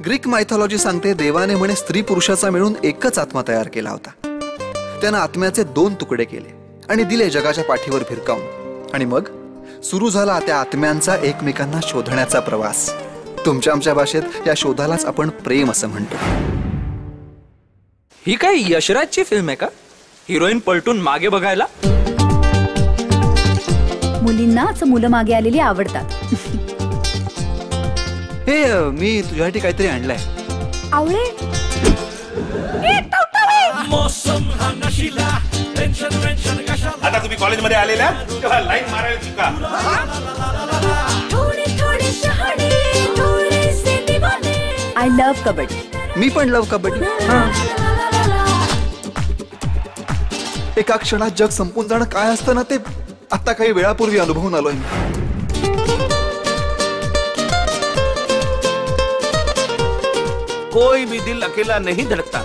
Greek mythology सांगते देवाने म्हणे स्त्री पुरुषाचा मिळून एकच आत्मा तयार केला होता. त्यानं आत्म्याचे 2 तुकडे केले आणि दिले जगाच्या पाठीवर भिरकावून. आणि मग सुरू झाला त्या आत्म्यांचा एकमेकांना शोधण्याचा प्रवास. तुमच्या आमच्या भाषेत या शोधालाच आपण प्रेम असं म्हणतो. ही काय यशराजची फिल्म आहे का? हिरोईन पलटून मागे बघायला? मुलींनाच मुलं मागे आलेली आवडतात. हे मी तुझ्यासाठी काहीतरी आणलंय. आवळे आता तुम्ही कॉलेजमध्ये आलेल्या तेव्हा लाईन मारायला चुका. I love kabaddi. मी पण लव्ह कबड्डी. एका क्षणात जग संपून जाणं काय असतं ना, ते आता काही वेळापूर्वी अनुभवून आलोय. कोई भी दिल अकेला नहीं धड़कता.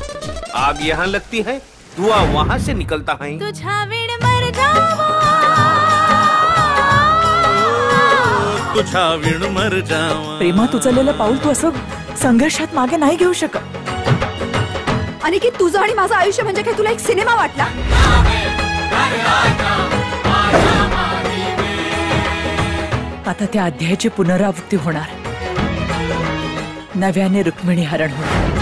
आग यहाँ लगती है, धुआं वहाँ से निकलता है. तुझा विण मर जावा, तुझा विण मर जावा. प्रेमात उचललेलं पाऊल तू असं संघर्षात मागे नाही घेऊ शकत. आणि की तुझं आणि माझं आयुष्य म्हणजे काय तुला एक सिनेमा वाटला? आता त्या अध्यायाची पुनरावृत्ती होणार. नव्याने रुक्मिणी हरण होणार.